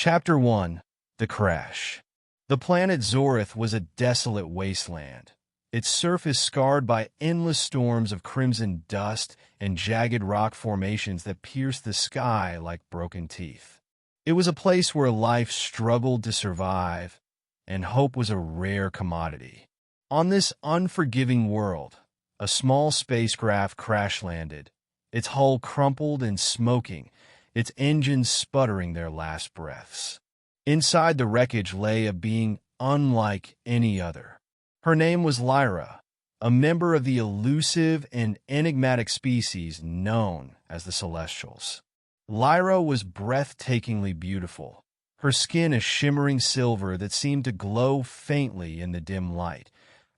Chapter 1. The Crash. The planet Zorath was a desolate wasteland, its surface scarred by endless storms of crimson dust and jagged rock formations that pierced the sky like broken teeth. It was a place where life struggled to survive, and hope was a rare commodity. On this unforgiving world, a small spacecraft crash-landed, its hull crumpled and smoking, its engines sputtering their last breaths. Inside the wreckage lay a being unlike any other. Her name was Lyra, a member of the elusive and enigmatic species known as the Celestials. Lyra was breathtakingly beautiful, her skin a shimmering silver that seemed to glow faintly in the dim light,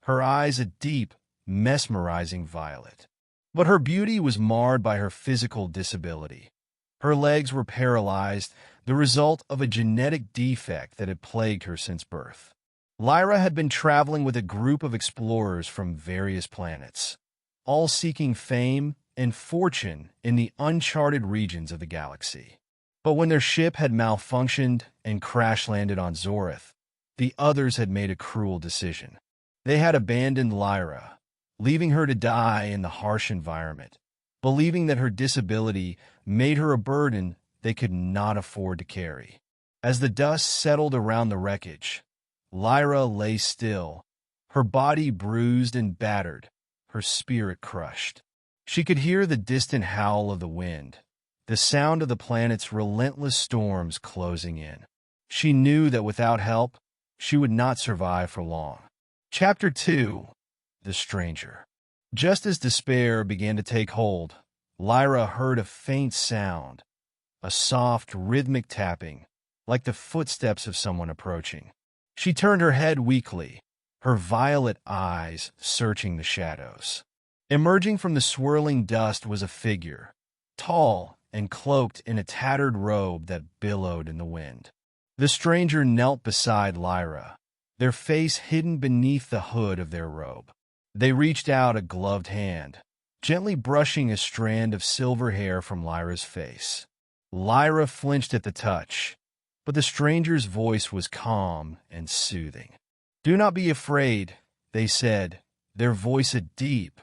her eyes a deep, mesmerizing violet. But her beauty was marred by her physical disability. Her legs were paralyzed, the result of a genetic defect that had plagued her since birth. Lyra had been traveling with a group of explorers from various planets, all seeking fame and fortune in the uncharted regions of the galaxy. But when their ship had malfunctioned and crash-landed on Zorath, the others had made a cruel decision. They had abandoned Lyra, leaving her to die in the harsh environment, believing that her disability made her a burden they could not afford to carry. As the dust settled around the wreckage, Lyra lay still, her body bruised and battered, her spirit crushed. She could hear the distant howl of the wind, the sound of the planet's relentless storms closing in. She knew that without help, she would not survive for long. Chapter 2. The Stranger. Just as despair began to take hold, Lyra heard a faint sound, a soft, rhythmic tapping, like the footsteps of someone approaching. She turned her head weakly, her violet eyes searching the shadows. Emerging from the swirling dust was a figure, tall and cloaked in a tattered robe that billowed in the wind. The stranger knelt beside Lyra, their face hidden beneath the hood of their robe. They reached out a gloved hand, gently brushing a strand of silver hair from Lyra's face. Lyra flinched at the touch, but the stranger's voice was calm and soothing. "Do not be afraid," they said, their voice a deep,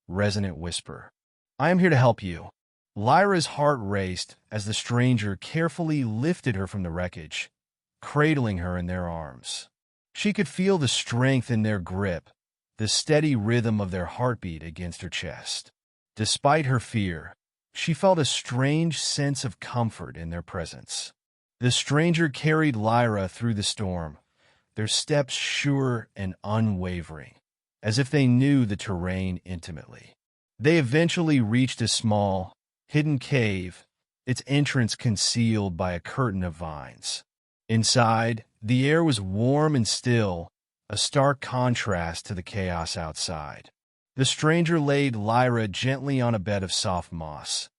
resonant whisper. "I am here to help you." Lyra's heart raced as the stranger carefully lifted her from the wreckage, cradling her in their arms. She could feel the strength in their grip, the steady rhythm of their heartbeat against her chest. Despite her fear, she felt a strange sense of comfort in their presence. The stranger carried Lyra through the storm, their steps sure and unwavering, as if they knew the terrain intimately. They eventually reached a small, hidden cave, its entrance concealed by a curtain of vines. Inside, the air was warm and still, a stark contrast to the chaos outside. The stranger laid Lyra gently on a bed of soft moss,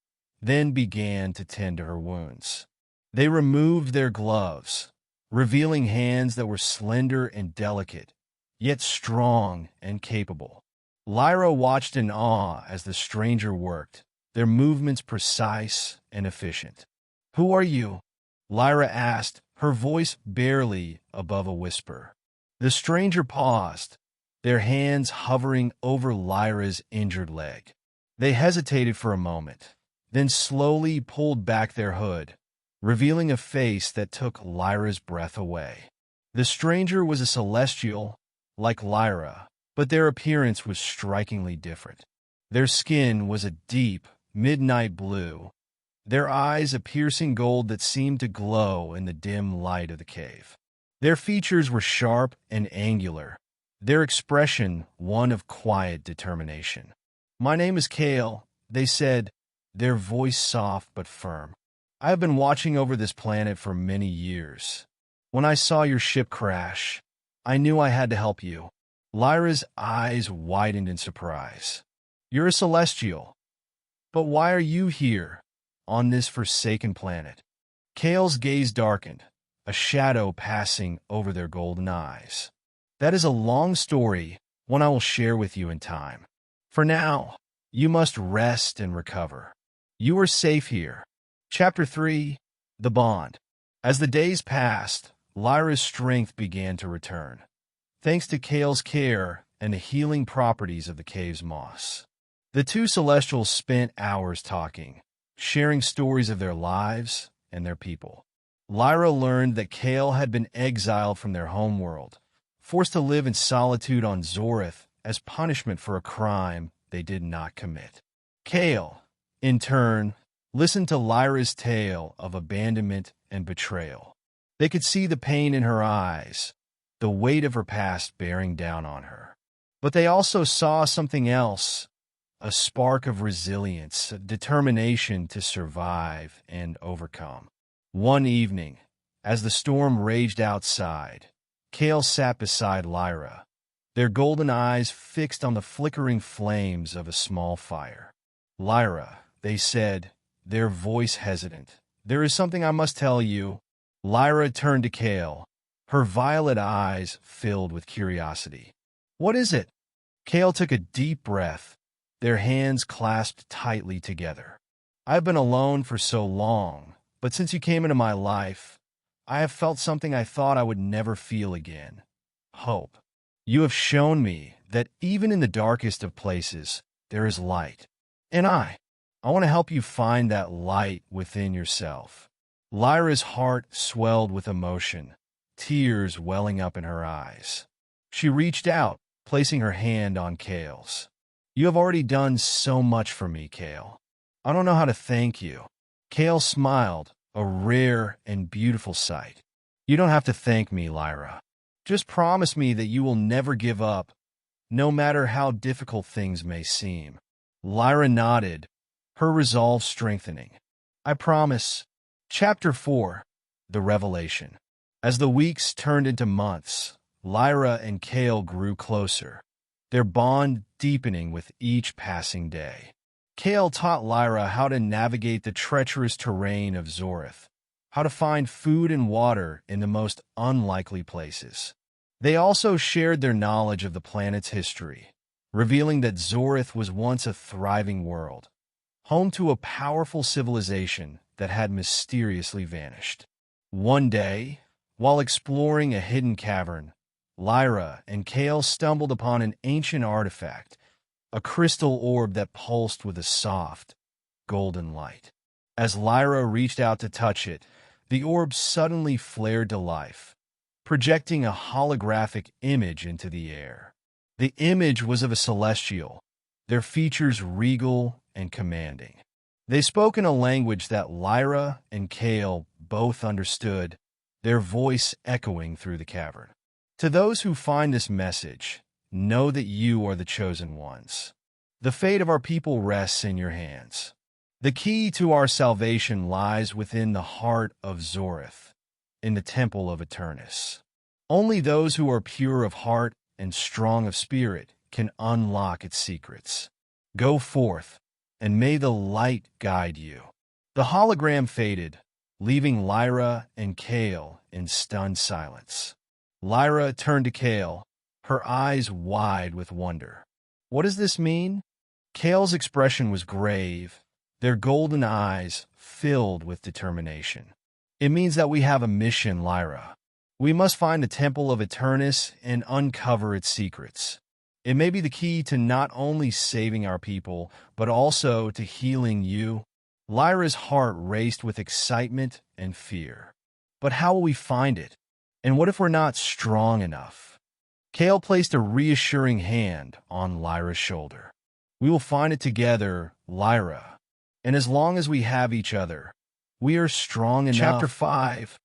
then began to tend to her wounds. They removed their gloves, revealing hands that were slender and delicate, yet strong and capable. Lyra watched in awe as the stranger worked, their movements precise and efficient. "Who are you?" Lyra asked, her voice barely above a whisper. The stranger paused, their hands hovering over Lyra's injured leg. They hesitated for a moment, then slowly pulled back their hood, revealing a face that took Lyra's breath away. The stranger was a celestial, like Lyra, but their appearance was strikingly different. Their skin was a deep, midnight blue, their eyes a piercing gold that seemed to glow in the dim light of the cave. Their features were sharp and angular, their expression one of quiet determination. "My name is Kael," they said, their voice soft but firm. "I have been watching over this planet for many years. When I saw your ship crash, I knew I had to help you." Lyra's eyes widened in surprise. "You're a celestial. But why are you here, on this forsaken planet?" Kael's gaze darkened, a shadow passing over their golden eyes. "That is a long story, one I will share with you in time. For now, you must rest and recover. You are safe here." Chapter 3. The Bond. As the days passed, Lyra's strength began to return, thanks to Kael's care and the healing properties of the cave's moss. The two Celestials spent hours talking, sharing stories of their lives and their people. Lyra learned that Kael had been exiled from their homeworld, forced to live in solitude on Zorath as punishment for a crime they did not commit. Kael, in turn, listened to Lyra's tale of abandonment and betrayal. They could see the pain in her eyes, the weight of her past bearing down on her. But they also saw something else, a spark of resilience, a determination to survive and overcome. One evening, as the storm raged outside, Kael sat beside Lyra, their golden eyes fixed on the flickering flames of a small fire. "Lyra," they said, their voice hesitant, "there is something I must tell you." Lyra turned to Kael, her violet eyes filled with curiosity. "What is it?" Kael took a deep breath, their hands clasped tightly together. "I've been alone for so long, but since you came into my life, I have felt something I thought I would never feel again. Hope. You have shown me that even in the darkest of places, there is light. And I want to help you find that light within yourself." Lyra's heart swelled with emotion, tears welling up in her eyes. She reached out, placing her hand on Kael's. "You have already done so much for me, Kael. I don't know how to thank you." Kael smiled, a rare and beautiful sight. "You don't have to thank me, Lyra. Just promise me that you will never give up, no matter how difficult things may seem." Lyra nodded, her resolve strengthening. "I promise." Chapter 4. The Revelation. As the weeks turned into months, Lyra and Kael grew closer, their bond deepening with each passing day. Kael taught Lyra how to navigate the treacherous terrain of Zorath, how to find food and water in the most unlikely places. They also shared their knowledge of the planet's history, revealing that Zorath was once a thriving world, home to a powerful civilization that had mysteriously vanished. One day, while exploring a hidden cavern, Lyra and Kael stumbled upon an ancient artifact, a crystal orb that pulsed with a soft, golden light. As Lyra reached out to touch it, the orb suddenly flared to life, projecting a holographic image into the air. The image was of a celestial, their features regal and commanding. They spoke in a language that Lyra and Kael both understood, their voice echoing through the cavern. "To those who find this message, know that you are the chosen ones. The fate of our people rests in your hands. The key to our salvation lies within the heart of Zorath, in the Temple of Eternis. Only those who are pure of heart and strong of spirit can unlock its secrets. Go forth, and may the light guide you." The hologram faded, leaving Lyra and Kael in stunned silence. Lyra turned to Kael, her eyes wide with wonder. "What does this mean?" Kael's expression was grave, their golden eyes filled with determination. "It means that we have a mission, Lyra. We must find the Temple of Eternis and uncover its secrets. It may be the key to not only saving our people, but also to healing you." Lyra's heart raced with excitement and fear. "But how will we find it? And what if we're not strong enough?" Kael placed a reassuring hand on Lyra's shoulder. "We will find it together, Lyra. And as long as we have each other, we are strong enough." Chapter 5.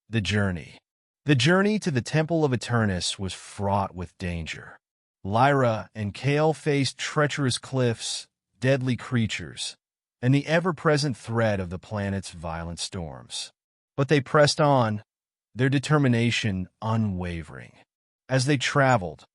The Journey. The journey to the Temple of Eternis was fraught with danger. Lyra and Kael faced treacherous cliffs, deadly creatures, and the ever-present threat of the planet's violent storms. But they pressed on, their determination unwavering. As they traveled,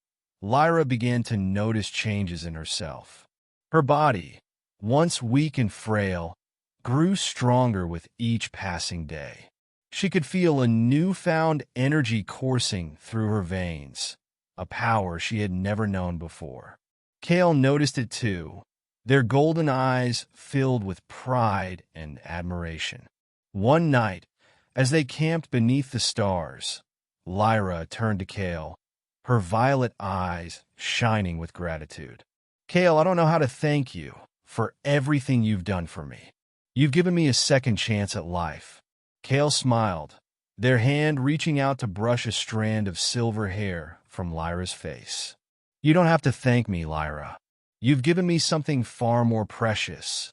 Lyra began to notice changes in herself. Her body, once weak and frail, grew stronger with each passing day. She could feel a newfound energy coursing through her veins, a power she had never known before. Kael noticed it too, their golden eyes filled with pride and admiration. One night, As they camped beneath the stars, Lyra turned to Kael, her violet eyes shining with gratitude. Kael, I don't know how to thank you for everything you've done for me. You've given me a second chance at life. Kael smiled, their hand reaching out to brush a strand of silver hair from Lyra's face. You don't have to thank me, Lyra. You've given me something far more precious: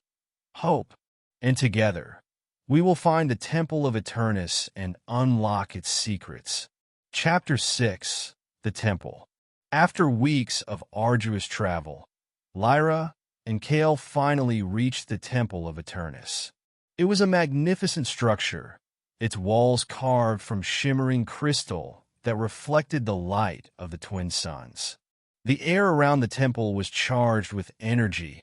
hope. And together, we will find the Temple of Eternis and unlock its secrets. Chapter 6: The Temple. After weeks of arduous travel, Lyra and Kael finally reached the Temple of Eternis. It was a magnificent structure, its walls carved from shimmering crystal that reflected the light of the twin suns. The air around the temple was charged with energy,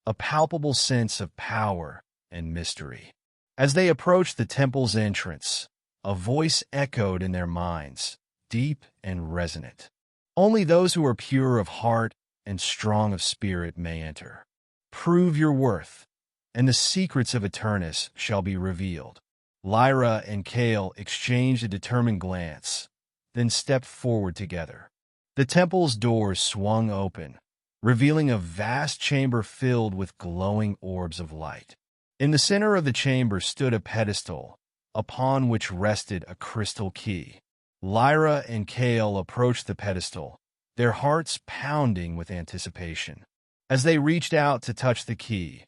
a palpable sense of power and mystery. As they approached the temple's entrance, a voice echoed in their minds, deep and resonant. Only those who are pure of heart and strong of spirit may enter. Prove your worth, and the secrets of Eternis shall be revealed. Lyra and Kael exchanged a determined glance, then stepped forward together. The temple's doors swung open, revealing a vast chamber filled with glowing orbs of light. In the center of the chamber stood a pedestal, upon which rested a crystal key. Lyra and Kael approached the pedestal, their hearts pounding with anticipation. As they reached out to touch the key,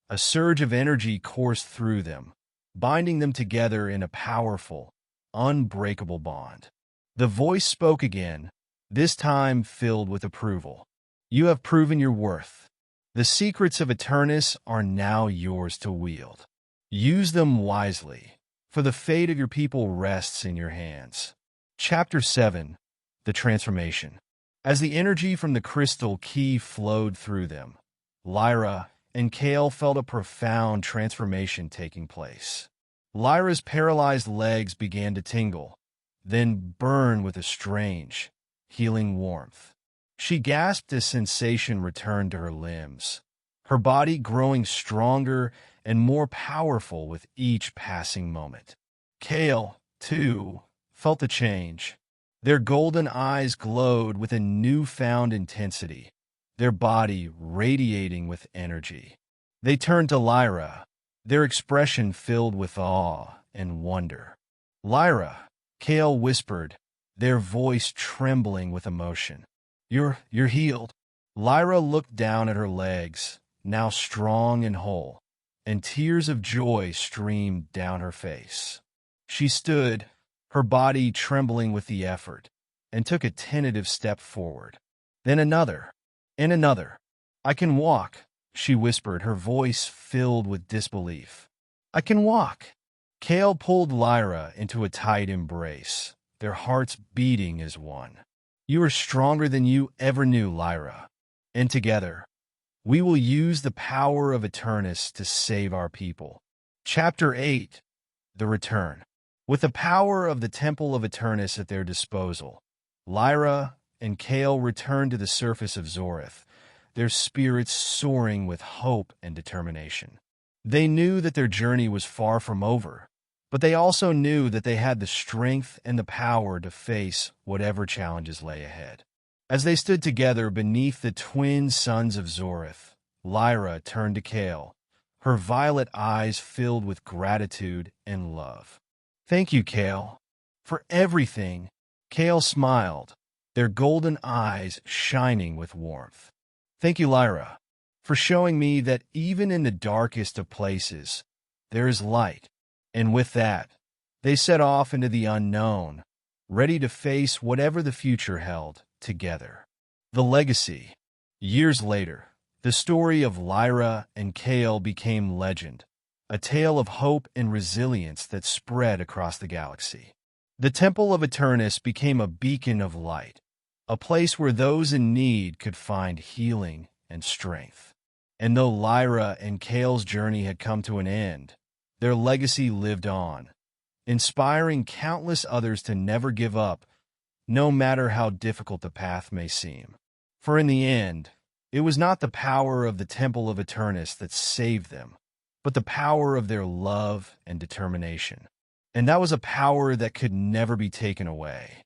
a surge of energy coursed through them, binding them together in a powerful, unbreakable bond. The voice spoke again, this time filled with approval. You have proven your worth. The secrets of Eternis are now yours to wield. Use them wisely, for the fate of your people rests in your hands. Chapter 7: The Transformation. As the energy from the crystal key flowed through them, Lyra and Kael felt a profound transformation taking place. Lyra's paralyzed legs began to tingle, then burn with a strange, healing warmth. She gasped as sensation returned to her limbs, her body growing stronger and more powerful with each passing moment. Kael, too, felt the change. Their golden eyes glowed with a newfound intensity, their body radiating with energy. They turned to Lyra, their expression filled with awe and wonder. Lyra, Kael whispered, their voice trembling with emotion. You're healed. Lyra looked down at her legs, now strong and whole, and tears of joy streamed down her face. She stood, her body trembling with the effort, and took a tentative step forward. Then another, and another. I can walk, she whispered, her voice filled with disbelief. I can walk. Kael pulled Lyra into a tight embrace, their hearts beating as one. You are stronger than you ever knew, Lyra. And together, we will use the power of Eternis to save our people. Chapter 8: The Return. With the power of the Temple of Eternis at their disposal, Lyra and Kael returned to the surface of Zorath, their spirits soaring with hope and determination. They knew that their journey was far from over, but they also knew that they had the strength and the power to face whatever challenges lay ahead. As they stood together beneath the twin suns of Zorath, Lyra turned to Kael, her violet eyes filled with gratitude and love. Thank you, Kael, for everything. Kael smiled, their golden eyes shining with warmth. Thank you, Lyra, for showing me that even in the darkest of places, there is light. And with that, they set off into the unknown, ready to face whatever the future held together. The legacy. Years later, the story of Lyra and Kael became legend, a tale of hope and resilience that spread across the galaxy. The Temple of Eternis became a beacon of light, a place where those in need could find healing and strength. And though Lyra and Kael's journey had come to an end, their legacy lived on, inspiring countless others to never give up, no matter how difficult the path may seem. For in the end, it was not the power of the Temple of Eternis that saved them, but the power of their love and determination. And that was a power that could never be taken away.